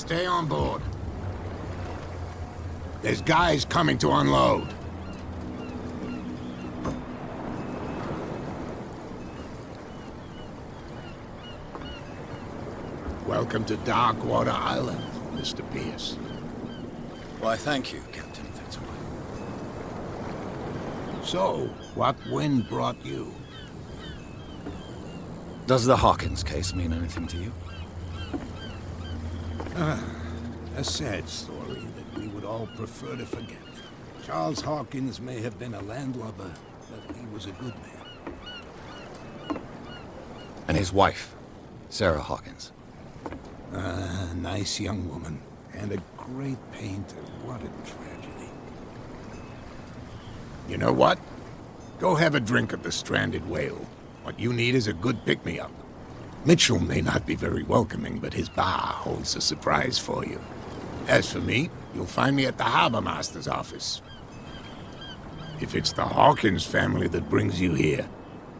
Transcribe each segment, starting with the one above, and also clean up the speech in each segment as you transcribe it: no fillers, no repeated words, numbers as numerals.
Stay on board. There's guys coming to unload. Welcome to Darkwater Island, Mr. Pierce. Why, thank you, Captain Fitzroy. So, what wind brought you? Does the Hawkins case mean anything to you? A sad story that we would all prefer to forget. Charles Hawkins may have been a landlubber, but he was a good man. And his wife, Sarah Hawkins. Nice young woman, and a great painter. What a tragedy. You know what? Go have a drink at the Stranded Whale. What you need is a good pick-me-up. Mitchell may not be very welcoming, but his bar holds a surprise for you. As for me, you'll find me at the Harbor Master's office. If it's the Hawkins family that brings you here,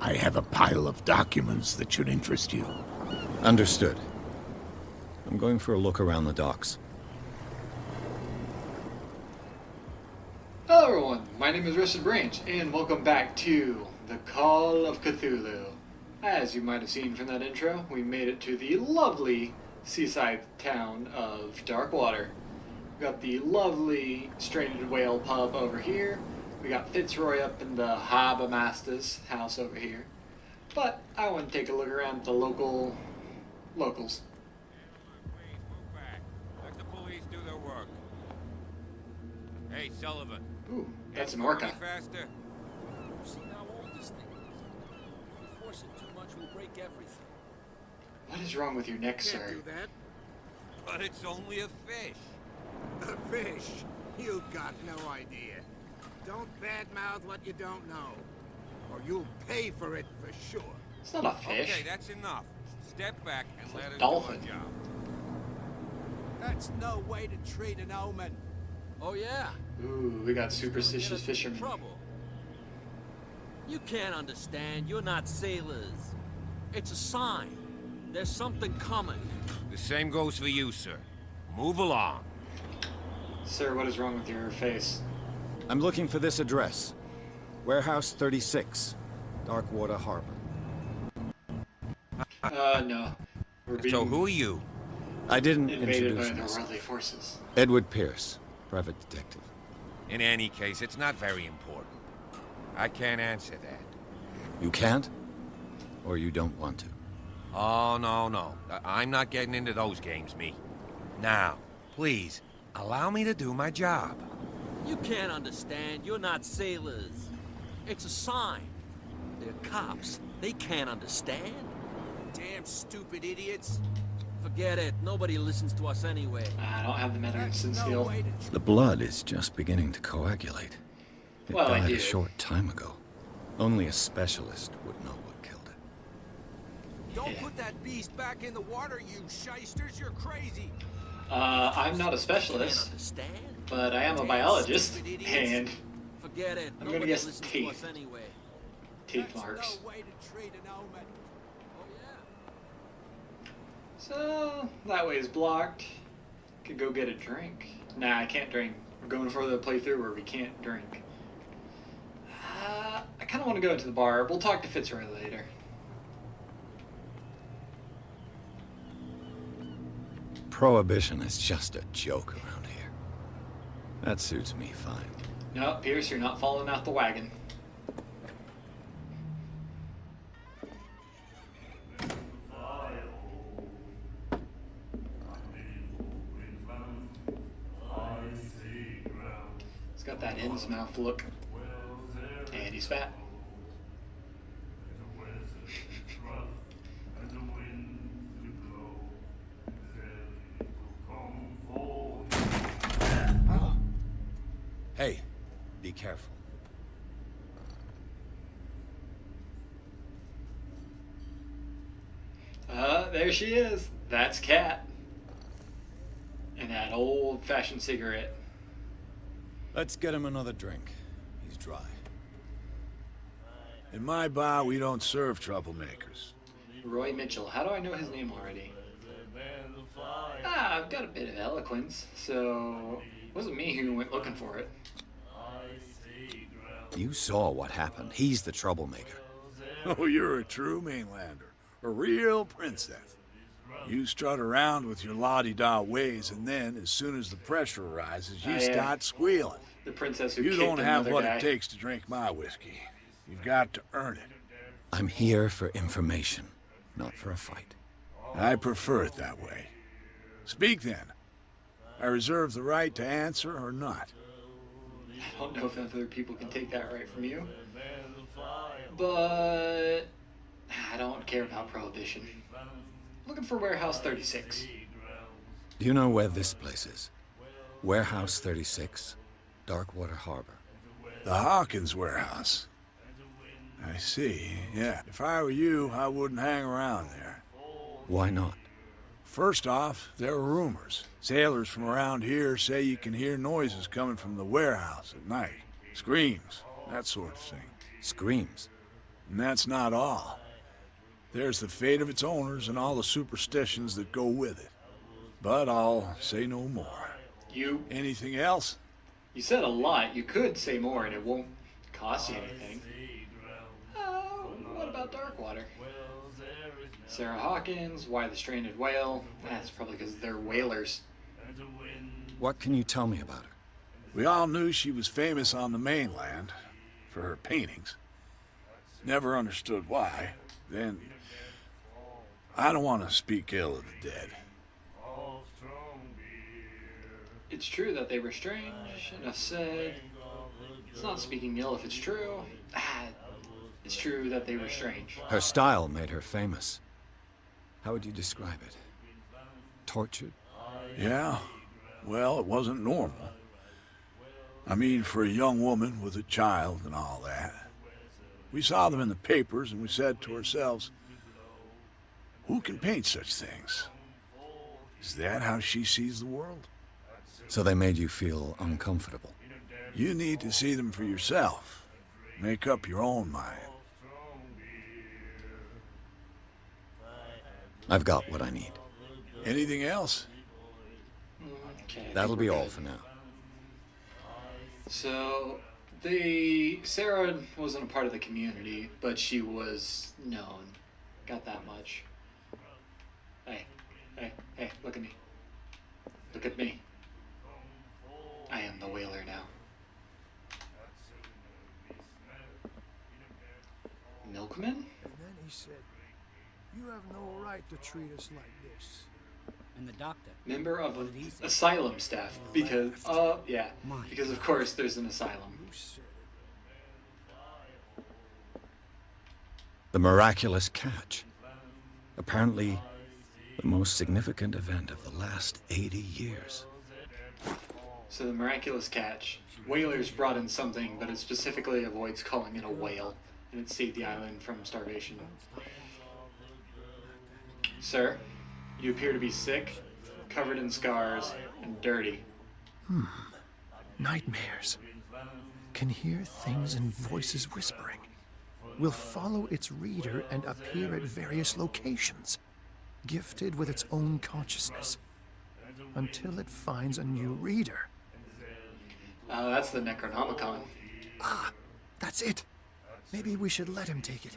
I have a pile of documents that should interest you. Understood. I'm going for a look around the docks. Hello everyone, my name is Rusted Branch, and welcome back to The Call of Cthulhu. As you might have seen from that intro, we made it to the lovely seaside town of Darkwater. We got the lovely Stranded Whale pub over here. We got Fitzroy up in the Harbor Master's house over here. But I want to take a look around the locals. Let the police do their work. Hey, Sullivan. Ooh, that's an orca. Faster. See how old this thing is. If we force it too much, we'll break everything. What is wrong with your neck, Can't sir? do that. But it's only a fish. A fish? You've got no idea. Don't badmouth what you don't know, or you'll pay for it for sure. It's not a fish. Okay, that's enough. Step back and let us dolphin. do our job. That's no way to treat an omen. Oh yeah. Ooh, we got superstitious Get us in fishermen. trouble. You can't understand. You're not sailors. It's a sign. There's something coming. The same goes for you, sir. Move along. Sir, what is wrong with your face? I'm looking for this address. Warehouse 36, Darkwater Harbor. No. We're being So who are you? I didn't invaded by introduce the myself. worldly forces. Edward Pierce, private detective. In any case, it's not very important. I can't answer that. You can't? Or you don't want to? Oh, no. I'm not getting into those games, me. Now, please, allow me to do my job. You can't understand. You're not sailors. It's a sign. They're cops. They can't understand. Damn stupid idiots. Forget it. Nobody listens to us anyway. I don't have the medicine That's no skill. way to The blood is just beginning to coagulate. It Well, I died do. a short time ago. Only a specialist would know what killed it. Don't Yeah. put that beast back in the water, you shysters. You're crazy. I'm not a Can't specialist, understand. but I am a biologist, and Forget it. I'm gonna Nobody guess listens to teeth. us anyway. teeth That's marks. no way to treat an omen. Oh yeah. So, that way is blocked. Could go get a drink. Nah, I can't drink. We're going for the playthrough where we can't drink. I kind of want to go into the bar. We'll talk to Fitzroy later. Prohibition is just a joke around here. That suits me fine. No, Pierce, you're not falling off the wagon. He's got that Innsmouth look. And he's fat. Hey, be careful. There she is. That's Kat. And that old-fashioned cigarette. Let's get him another drink. He's dry. In my bar, we don't serve troublemakers. Roy Mitchell. How do I know his name already? I've got a bit of eloquence, so it wasn't me who went looking for it. You saw what happened. He's the troublemaker. Oh, you're a true mainlander. A real princess. You strut around with your la-di-da ways, and then, as soon as the pressure arises, you start squealing. The princess who You kicked don't have another what guy. it takes to drink my whiskey. You've got to earn it. I'm here for information, not for a fight. I prefer it that way. Speak then. I reserve the right to answer or not. I don't know if other people can take that right from you. But I don't care about prohibition. Looking for Warehouse 36. Do you know where this place is? Warehouse 36, Darkwater Harbor. The Hawkins warehouse. I see, yeah. If I were you, I wouldn't hang around there. Why not? First off, there are rumors. Sailors from around here say you can hear noises coming from the warehouse at night. Screams, that sort of thing. Screams. And that's not all. There's the fate of its owners and all the superstitions that go with it. But I'll say no more. Anything else? You said a lot. You could say more and it won't cost you anything. What about Darkwater? Sarah Hawkins, why the stranded whale? That's probably because they're whalers. What can you tell me about her? We all knew she was famous on the mainland for her paintings. Never understood why. Then, I don't want to speak ill of the dead. It's true that they were strange, enough said. It's not speaking ill if it's true. It's true that they were strange. Her style made her famous. How would you describe it? Tortured? Yeah, well, it wasn't normal. I mean, for a young woman with a child and all that. We saw them in the papers and we said to ourselves, who can paint such things? Is that how she sees the world? So they made you feel uncomfortable? You need to see them for yourself. Make up your own mind. I've got what I need. Anything else? Okay, I That'll think be we're all good. for now. So, Sarah wasn't a part of the community, but she was known. Got that much. Hey, look at me. Look at me. I am the whaler now. Milkman? And then he said, you have no right to treat us like this. And the doctor. Member of What did he say? asylum staff. Because, because of course there's an asylum. You said it. The miraculous catch. Apparently, the most significant event of the last 80 years. So the miraculous catch. Whalers brought in something, but it specifically avoids calling it a whale, and it saved the island from starvation. Sir, you appear to be sick, covered in scars, and dirty. Nightmares. Can hear things and voices whispering. Will follow its reader and appear at various locations, gifted with its own consciousness, until it finds a new reader. That's the Necronomicon. That's it. Maybe we should let him take it.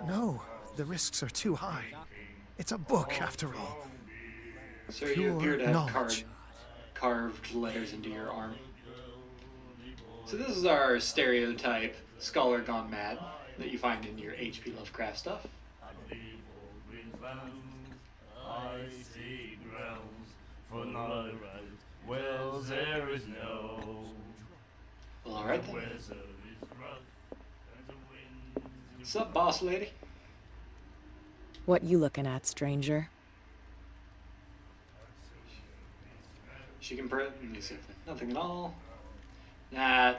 No, the risks are too high. It's a book, after all. Sir, you Pure appear to have knowledge. carved letters into your arm. So this is our stereotype scholar gone mad that you find in your H.P. Lovecraft stuff. Well, alright then. What's up, boss lady? What you looking at, stranger? She can print. Let me see if nothing at all. Nah.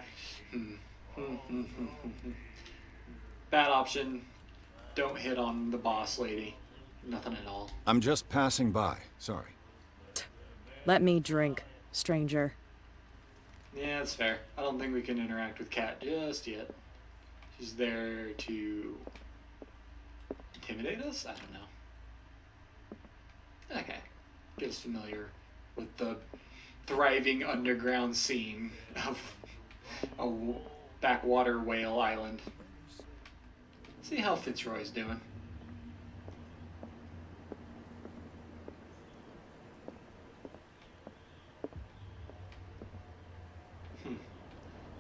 Bad option. Don't hit on the boss lady. Nothing at all. I'm just passing by. Sorry. Let me drink, stranger. Yeah, that's fair. I don't think we can interact with Kat just yet. She's there to intimidate us? I don't know. Okay. get us familiar with the thriving underground scene of a backwater whale island. See how Fitzroy's doing.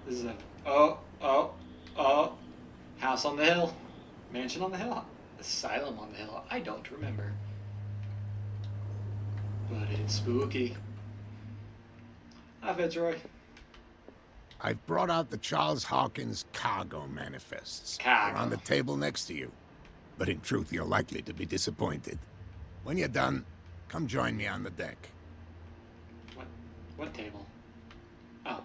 This is a house on the hill, mansion on the hill, asylum on the hill. I don't remember, but it's spooky. Hi, Fitzroy. I've brought out the Charles Hawkins cargo manifests. Cargo. They're on the table next to you. But in truth, you're likely to be disappointed. When you're done, come join me on the deck. What table? Oh.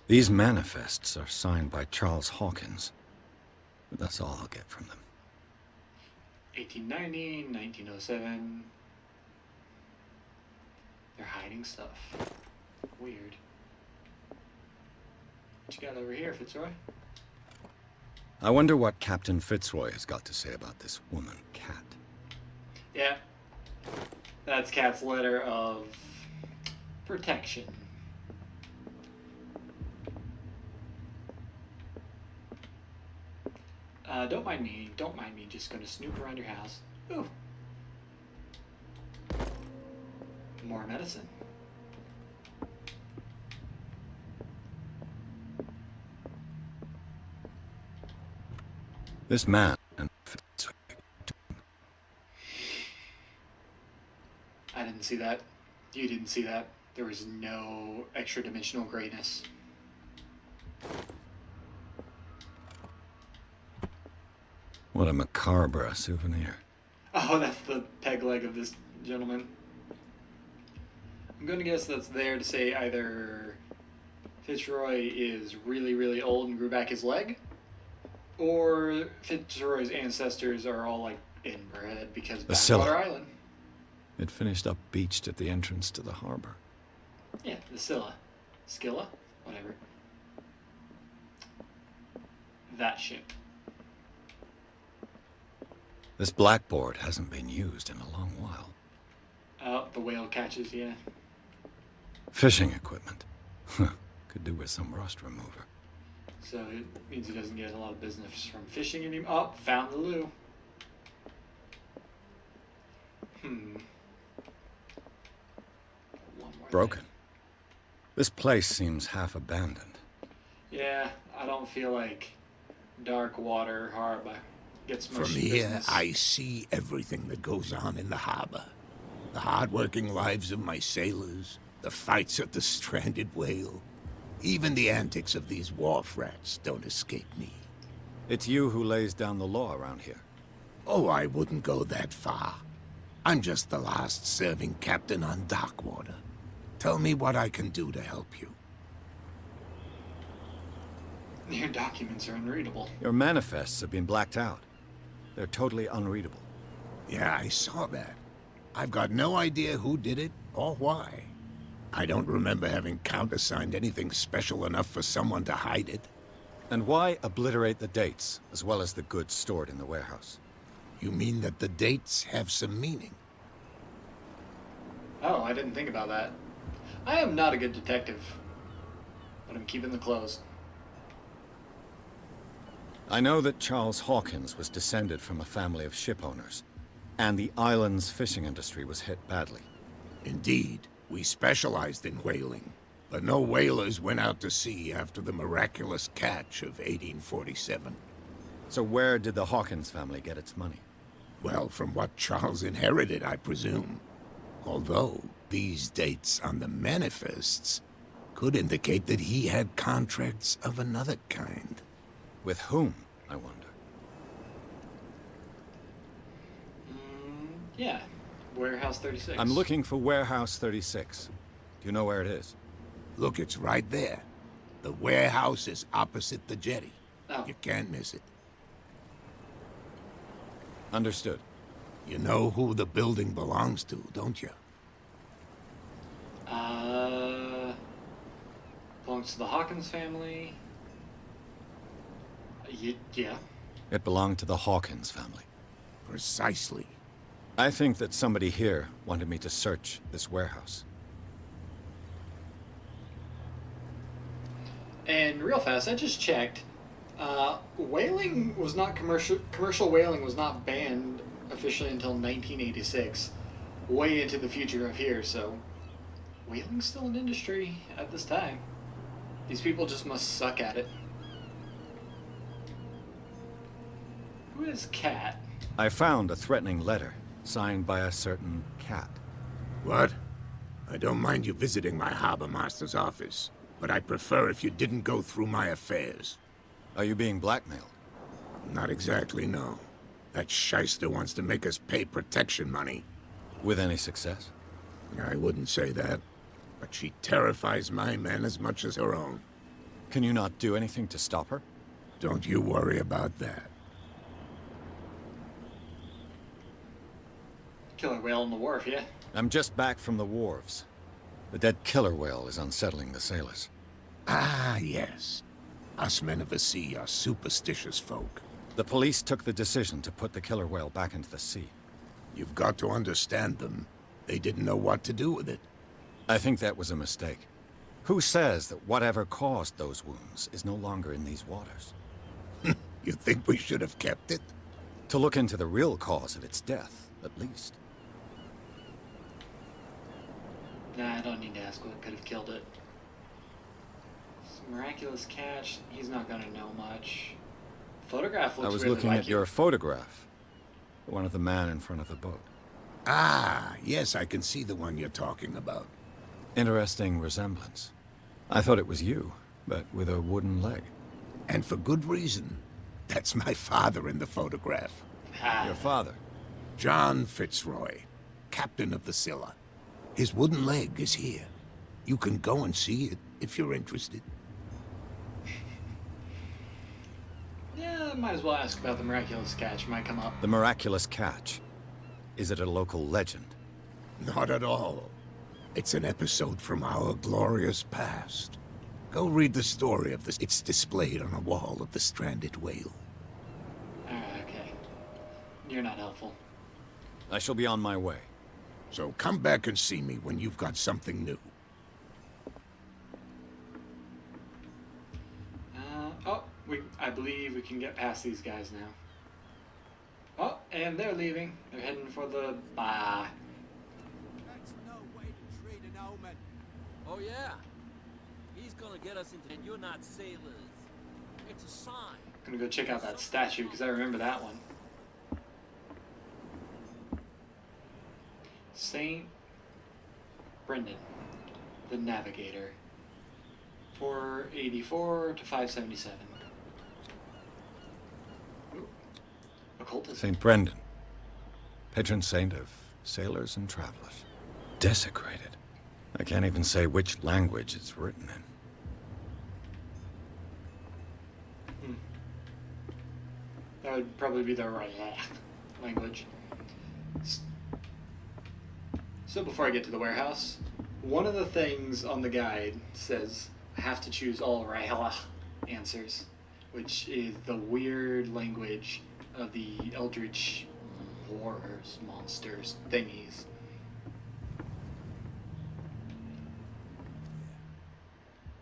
These manifests are signed by Charles Hawkins. But that's all I'll get from them. 1890, 1907. They're hiding stuff. Weird. What you got over here, Fitzroy? I wonder what Captain Fitzroy has got to say about this woman, Cat. Yeah. That's Cat's letter of protection. Don't mind me. Don't mind me. Just gonna snoop around your house. Ooh. More medicine. This man and I didn't see that. You didn't see that. There was no extra dimensional grayness. What a macabre souvenir. Oh, that's the peg leg of this gentleman. I'm going to guess that's there to say either Fitzroy is really, really old and grew back his leg, or Fitzroy's ancestors are all like inbred because Backwater Island. It finished up beached at the entrance to the harbor. Yeah, the Scylla. Scylla? Whatever. That ship. This blackboard hasn't been used in a long while. Oh, the whale catches, yeah. Fishing equipment. Could do with some rust remover. So it means he doesn't get a lot of business from fishing anymore. Oh, found the loo. One more Broken. thing. This place seems half abandoned. Yeah, I don't feel like Darkwater Harbor gets much From here, business. I see everything that goes on in the harbor. The hard-working lives of my sailors, the fights at the stranded whale. Even the antics of these wharf rats don't escape me. It's you who lays down the law around here. Oh, I wouldn't go that far. I'm just the last serving captain on Darkwater. Tell me what I can do to help you. Your documents are unreadable. Your manifests have been blacked out. They're totally unreadable. Yeah, I saw that. I've got no idea who did it or why. I don't remember having countersigned anything special enough for someone to hide it. And why obliterate the dates, as well as the goods stored in the warehouse? You mean that the dates have some meaning? Oh, I didn't think about that. I am not a good detective, but I'm keeping the clothes. I know that Charles Hawkins was descended from a family of ship owners, and the island's fishing industry was hit badly. Indeed, we specialized in whaling, but no whalers went out to sea after the miraculous catch of 1847. So where did the Hawkins family get its money? Well, from what Charles inherited, I presume. Although, these dates on the manifests could indicate that he had contracts of another kind. With whom, I wonder? Yeah, Warehouse 36. I'm looking for Warehouse 36. Do you know where it is? Look, it's right there. The warehouse is opposite the jetty. Oh. You can't miss it. Understood. You know who the building belongs to, don't you? Belongs to the Hawkins family. Yeah. It belonged to the Hawkins family. Precisely. I think that somebody here wanted me to search this warehouse. And real fast, I just checked. Whaling was not commercial whaling was not banned officially until 1986, way into the future of here. So, whaling's still an industry at this time. These people just must suck at it. Who is Cat? I found a threatening letter signed by a certain cat. What? I don't mind you visiting my harbor master's office, but I'd prefer if you didn't go through my affairs. Are you being blackmailed? Not exactly, no. That shyster wants to make us pay protection money. With any success? I wouldn't say that, but she terrifies my men as much as her own. Can you not do anything to stop her? Don't you worry about that. Killer whale on the wharf, yeah? I'm just back from the wharves. The dead killer whale is unsettling the sailors. Ah, yes. Us men of the sea are superstitious folk. The police took the decision to put the killer whale back into the sea. You've got to understand them. They didn't know what to do with it. I think that was a mistake. Who says that whatever caused those wounds is no longer in these waters? You think we should have kept it? To look into the real cause of its death, at least. Nah, I don't need to ask what could have killed it. This miraculous catch, he's not gonna know much. Photograph looks I was really looking like at your photograph. The one of the man in front of the boat. Ah, yes, I can see the one you're talking about. Interesting resemblance. I thought it was you, but with a wooden leg. And for good reason. That's my father in the photograph. Your father? John Fitzroy, captain of the Scylla. His wooden leg is here. You can go and see it if you're interested. Yeah, might as well ask about the miraculous catch. Might come up. The miraculous catch. Is it a local legend? Not at all. It's an episode from our glorious past. Go read the story of this. It's displayed on a wall of the stranded whale. Okay. You're not helpful. I shall be on my way. So come back and see me when you've got something new. I believe we can get past these guys now. Oh, and they're leaving. They're heading for the bar. That's no way to treat an omen. Oh yeah? He's gonna get us into... And you're not sailors. It's a sign. I'm gonna go check out that statue because I remember that one. Saint Brendan, the Navigator. 484 to 577. Ooh. Occultism. St. Brendan. Patron saint of sailors and travelers. Desecrated. I can't even say which language it's written in. That would probably be the right language. So before I get to the warehouse, one of the things on the guide says I have to choose all Rahela answers, which is the weird language of the eldritch horrors, monsters, thingies.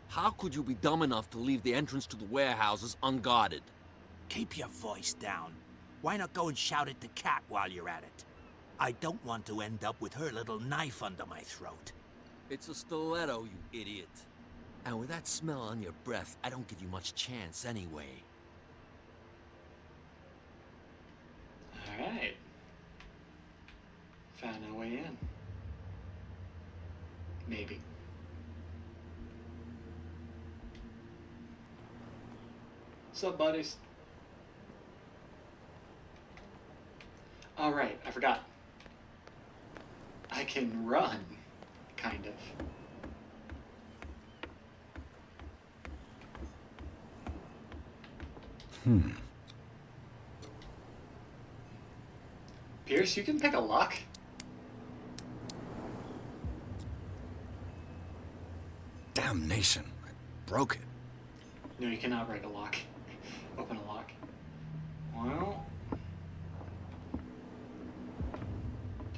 How could you be dumb enough to leave the entrance to the warehouses unguarded? Keep your voice down. Why not go and shout at the cat while you're at it? I don't want to end up with her little knife under my throat. It's a stiletto, you idiot. And with that smell on your breath, I don't give you much chance anyway. Alright. Found our way in. Maybe. What's up, buddies? Alright, I forgot. I can run, kind of. Pierce, you can pick a lock. Damnation. I broke it. No, you cannot break a lock. Open a lock. Well...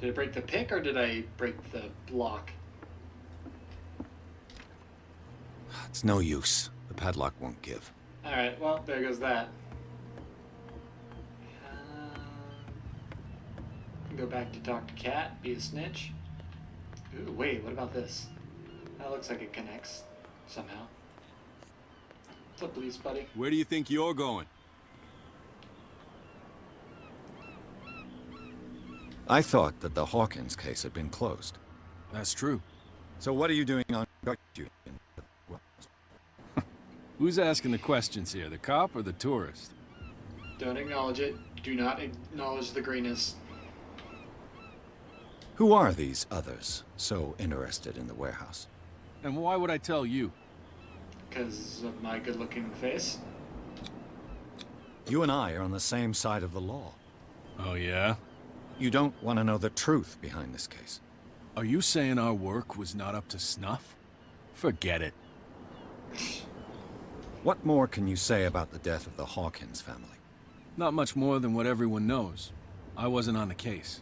Did I break the pick or did I break the lock? It's no use. The padlock won't give. Alright, well, there goes that. Go back to talk to Cat, be a snitch. Ooh, wait, what about this? That looks like it connects somehow. What's up, police buddy? Where do you think you're going? I thought that the Hawkins case had been closed. That's true. So what are you doing on guard duty? Who's asking the questions here, the cop or the tourist? Don't acknowledge it. Do not acknowledge the greenness. Who are these others so interested in the warehouse? And why would I tell you? Because of my good-looking face. You and I are on the same side of the law. Oh, yeah? You don't want to know the truth behind this case. Are you saying our work was not up to snuff? Forget it. What more can you say about the death of the Hawkins family? Not much more than what everyone knows. I wasn't on the case.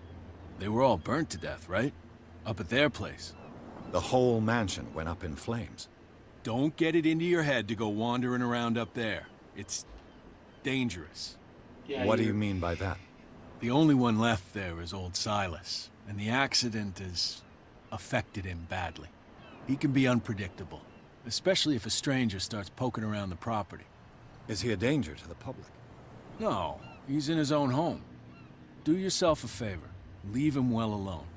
They were all burnt to death, right? Up at their place. The whole mansion went up in flames. Don't get it into your head to go wandering around up there. It's dangerous. Yeah, What do you mean by that? The only one left there is old Silas, and the accident has affected him badly. He can be unpredictable, especially if a stranger starts poking around the property. Is he a danger to the public? No, he's in his own home. Do yourself a favor. Leave him well alone.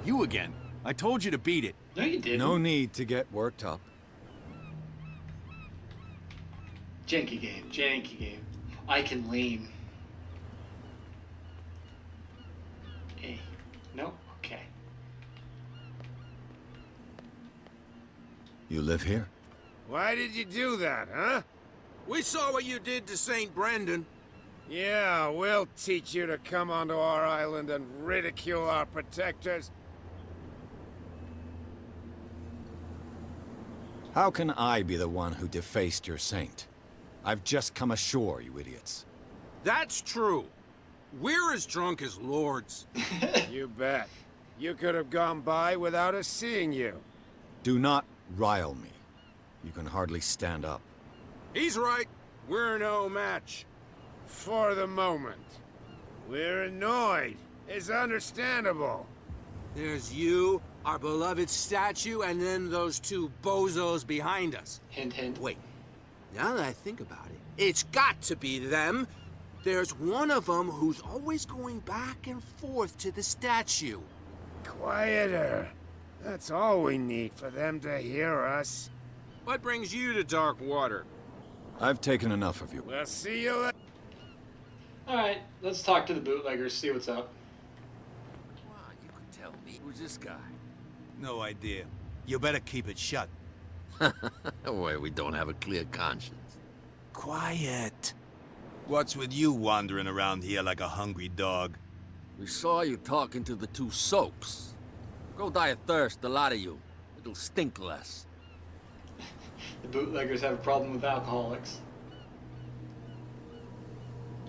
You again. I told you to beat it. No, you didn't. No need to get worked up. Janky game. Janky game. I can lean. Eh. No? Okay. You live here? Why did you do that, huh? We saw what you did to St. Brendan. Yeah, we'll teach you to come onto our island and ridicule our protectors. How can I be the one who defaced your saint? I've just come ashore, you idiots. That's true. We're as drunk as lords. You bet. You could have gone by without us seeing you. Do not rile me. You can hardly stand up. He's right. We're no match. For the moment. We're annoyed. It's understandable. There's you, our beloved statue, and then those two bozos behind us. Hint, hint. Wait. Now that I think about it, it's got to be them. There's one of them who's always going back and forth to the statue. Quieter. That's all we need for them to hear us. What brings you to Dark Water? I've taken enough of you. We'll see you later. Alright, let's talk to the bootleggers, see what's up. Wow, you could tell me. Who's this guy? No idea. You better keep it shut. Well, we don't have a clear conscience. Quiet. What's with you wandering around here like a hungry dog? We saw you talking to the two soaps. Go die of thirst, the lot of you. It'll stink less. The bootleggers have a problem with alcoholics.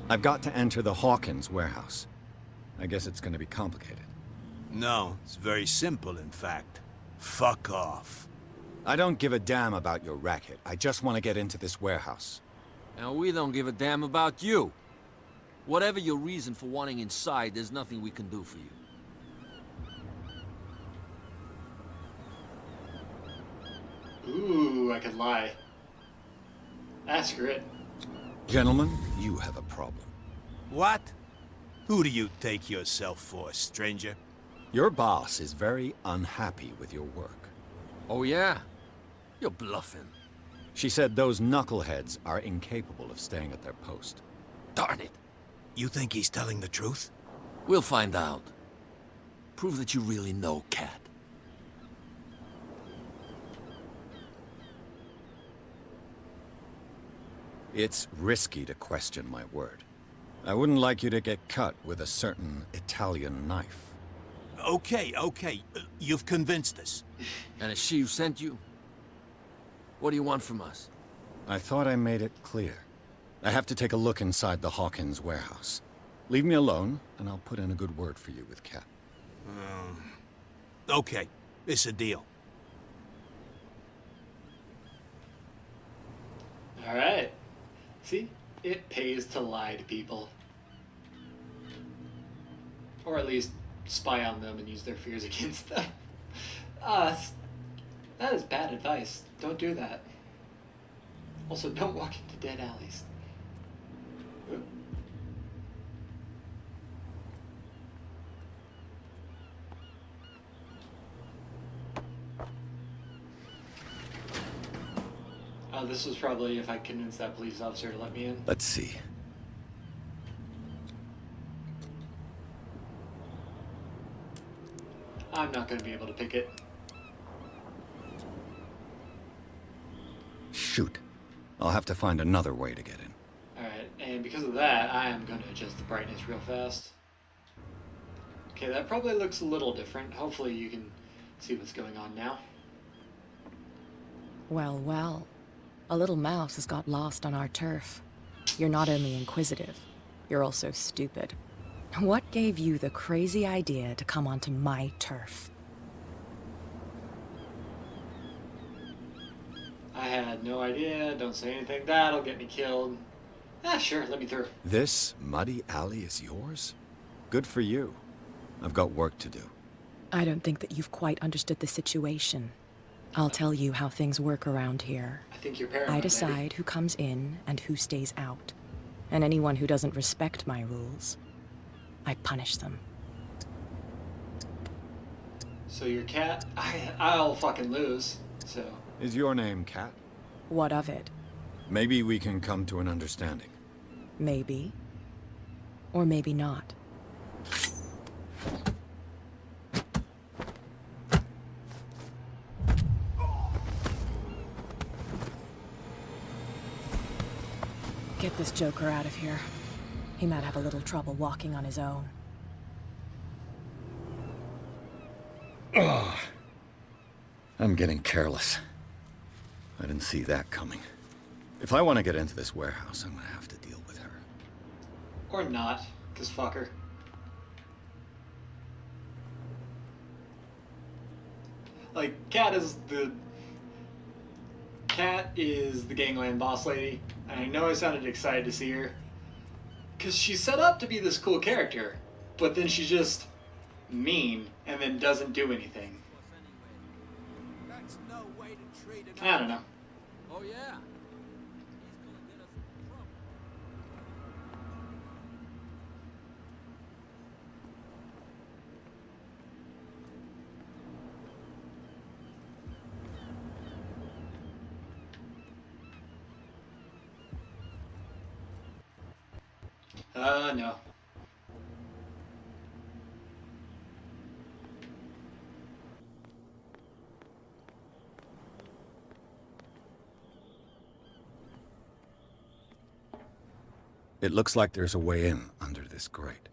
I've got to enter the Hawkins warehouse. I guess it's going to be complicated. No, it's very simple, in fact. Fuck off. I don't give a damn about your racket. I just want to get into this warehouse. And we don't give a damn about you. Whatever your reason for wanting inside, there's nothing we can do for you. Ooh, I could lie. Ask her it. Gentlemen, you have a problem. What? Who do you take yourself for, stranger? Your boss is very unhappy with your work. Oh, yeah? You're bluffing. She said those knuckleheads are incapable of staying at their post. Darn it. You think he's telling the truth? We'll find out. Prove that you really know Cat. It's risky to question my word. I wouldn't like you to get cut with a certain Italian knife. Okay. You've convinced us. And it's she who sent you? What do you want from us? I thought I made it clear. I have to take a look inside the Hawkins warehouse. Leave me alone, and I'll put in a good word for you with Cat. Okay, it's a deal. Alright. See? It pays to lie to people. Or at least spy on them and use their fears against them. That is bad advice. Don't do that. Also, don't walk into dead alleys. Ooh. This was probably if I convinced that police officer to let me in. Let's see. I'm not going to be able to pick it. Shoot. I'll have to find another way to get in. Alright, and because of that, I am going to adjust the brightness real fast. Okay, that probably looks a little different. Hopefully you can see what's going on now. Well, well. A little mouse has got lost on our turf. You're not only inquisitive, you're also stupid. What gave you the crazy idea to come onto my turf? I had no idea. Don't say anything. That'll get me killed. Sure, let me through. This muddy alley is yours? Good for you. I've got work to do. I don't think that you've quite understood the situation. I'll tell you how things work around here. I think you're paranoid. I decide who comes in and who stays out. And anyone who doesn't respect my rules, I punish them. So your cat, I'll fucking lose, so. Is your name Cat? What of it? Maybe we can come to an understanding. Maybe. Or maybe not. Get this joker out of here. He might have a little trouble walking on his own. Oh, I'm getting careless. I didn't see that coming. If I want to get into this warehouse, I'm gonna have to deal with her. Or not, cause fuck her. Like, Cat is the gangland boss lady. And I know I sounded excited to see her. Because she's set up to be this cool character. But then she's just mean and then doesn't do anything. I don't know. Oh, yeah. No. It looks like there's a way in under this grate.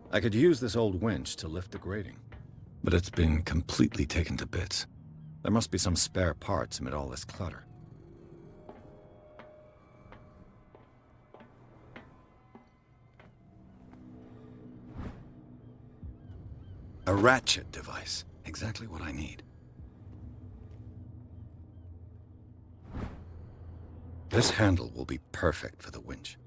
I could use this old winch to lift the grating, but it's been completely taken to bits. There must be some spare parts amid all this clutter. A ratchet device. Exactly what I need. This handle will be perfect for the winch.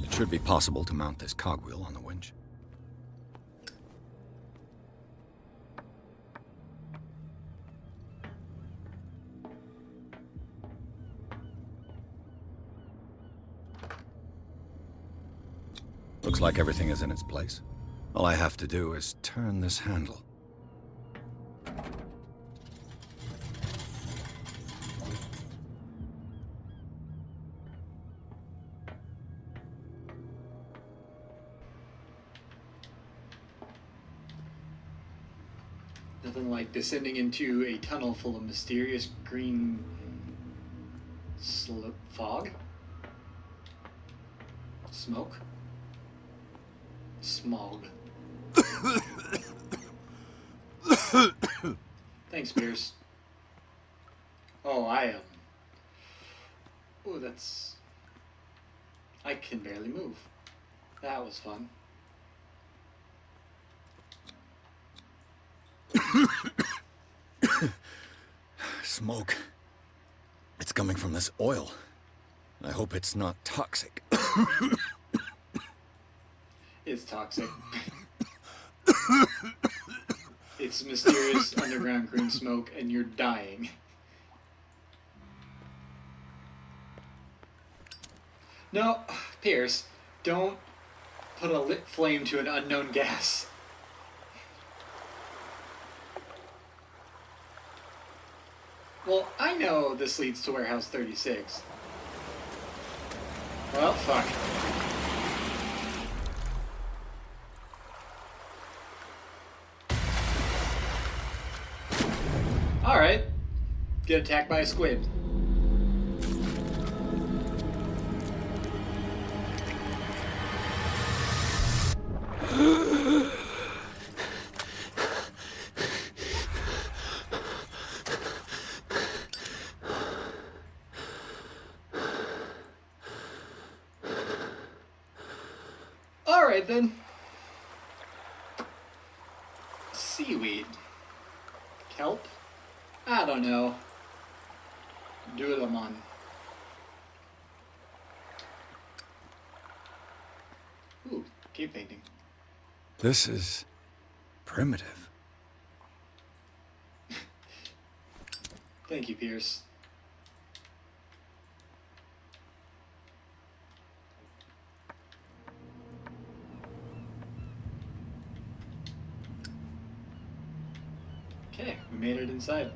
It should be possible to mount this cogwheel on the winch. Looks like everything is in its place. All I have to do is turn this handle. Nothing like descending into a tunnel full of mysterious green fog? Smoke? Smog. Thanks, Pierce. Oh, I am. Oh, that's... I can barely move. That was fun. Smoke. It's coming from this oil. I hope it's not toxic. It's toxic. It's mysterious underground green smoke, and you're dying. No, Pierce, don't put a lit flame to an unknown gas. Well, I know this leads to Warehouse 36. Well, fuck. Alright. Get attacked by a squid. Alright then. Seaweed. Kelp? I don't know. Do them on. Ooh, cave painting. This is primitive. Thank you, Pierce. Okay, we made it inside.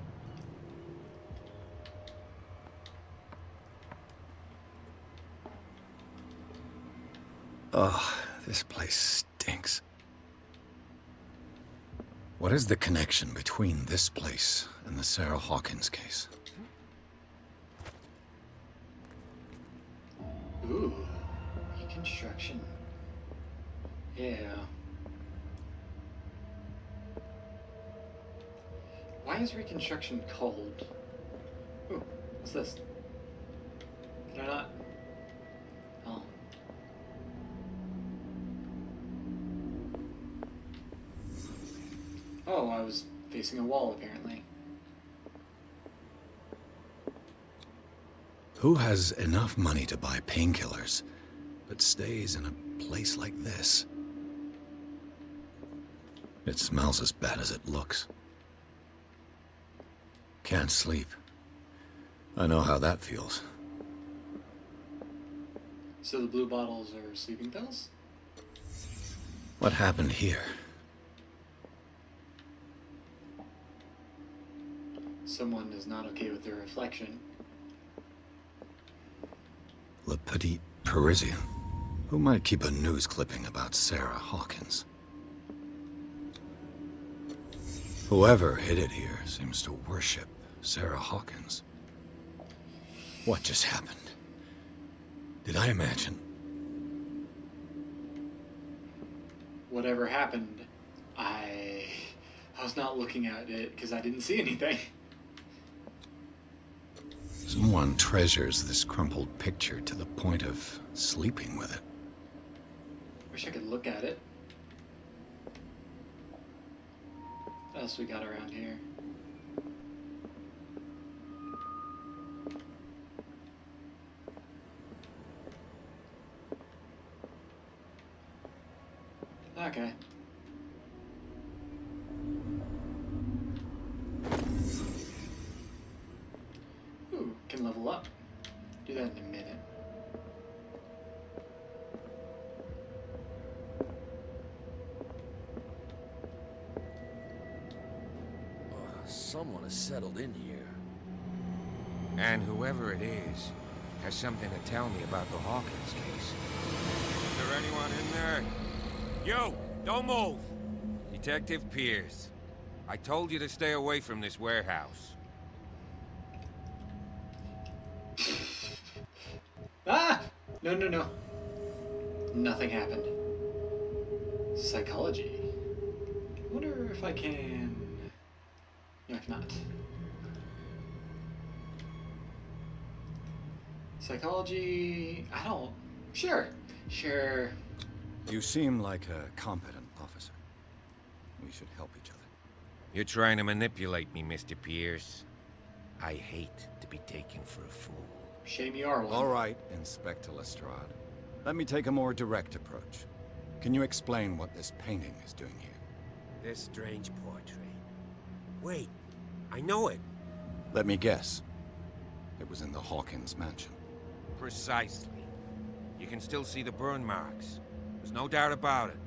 Ugh, this place stinks. What is the connection between this place and the Sarah Hawkins case? Ooh, reconstruction. Yeah. Why is reconstruction cold? Ooh, what's this? Can I not? Oh. Oh, I was facing a wall, apparently. Who has enough money to buy painkillers, but stays in a place like this? It smells as bad as it looks. Can't sleep. I know how that feels. So the blue bottles are sleeping pills? What happened here? Someone is not okay with their reflection. Le Petit Parisien. Who might keep a news clipping about Sarah Hawkins? Whoever hid it here seems to worship Sarah Hawkins. What just happened? Did I imagine? Whatever happened, I was not looking at it because I didn't see anything. Someone treasures this crumpled picture to the point of sleeping with it. Wish I could look at it. What else we got around here? Okay. Ooh, can level up. Do that in a minute. Someone has settled in here. And whoever it is has something to tell me about the Hawkins case. Is there anyone in there? You! Don't move! Detective Pierce. I told you to stay away from this warehouse. Ah! No, no, no. Nothing happened. Psychology. Wonder if I can... No, I cannot. Psychology... I don't... Sure. Sure. You seem like a competent officer. We should help each other. You're trying to manipulate me, Mr. Pierce. I hate to be taken for a fool. Shame you are one. All right, Inspector Lestrade. Let me take a more direct approach. Can you explain what this painting is doing here? This strange portrait. Wait, I know it. Let me guess. It was in the Hawkins mansion. Precisely. You can still see the burn marks. There's no doubt about it.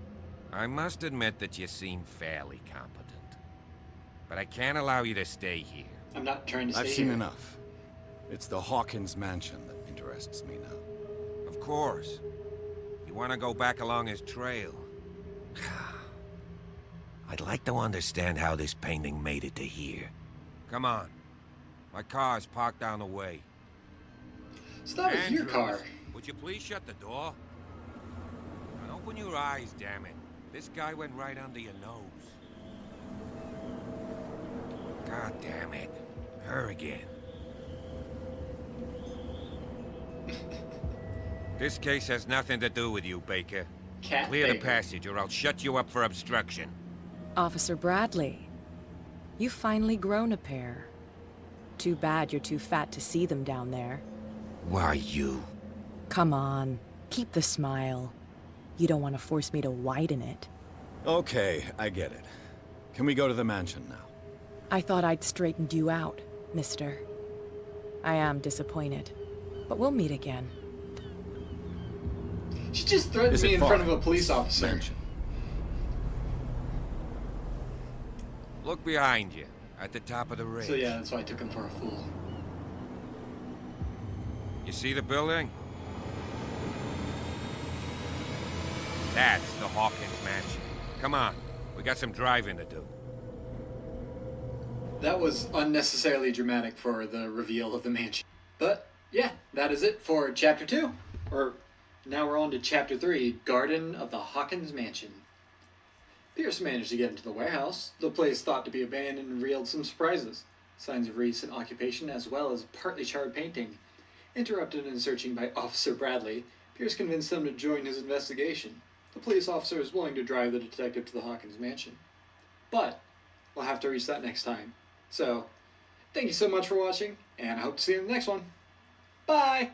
I must admit that you seem fairly competent. But I can't allow you to stay here. I'm not trying to stay I've seen here. enough. It's the Hawkins mansion that interests me now. Of course. You want to go back along his trail. I'd like to understand how this painting made it to here. Come on. My car's parked down the way. So that was your Andrews, car. Would you please shut the door? And open your eyes, damn it. This guy went right under your nose. God damn it. Her again. This case has nothing to do with you, Baker. Cat Clear the Baker. passage or I'll shut you up for obstruction. Officer Bradley, you've finally grown a pair. Too bad you're too fat to see them down there. Why you? Come on, keep the smile. You don't want to force me to widen it. Okay, I get it. Can we go to the mansion now? I thought I'd straightened you out, mister. I am disappointed, but we'll meet again. She just threatened Is me it in front of far? a police officer. Mansion. Look behind you, at the top of the ridge. So yeah, that's why I took him for a fool. You see the building? That's the Hawkins mansion. Come on, we got some driving to do. That was unnecessarily dramatic for the reveal of the mansion. But yeah, that is it for Chapter 2. Or now we're on to Chapter 3, Garden of the Hawkins Mansion. Pierce managed to get into the warehouse. The place thought to be abandoned revealed some surprises. Signs of recent occupation as well as partly charred painting. Interrupted in searching by Officer Bradley, Pierce convinced them to join his investigation. The police officer is willing to drive the detective to the Hawkins mansion. But we'll have to reach that next time. So, thank you so much for watching, and I hope to see you in the next one. Bye!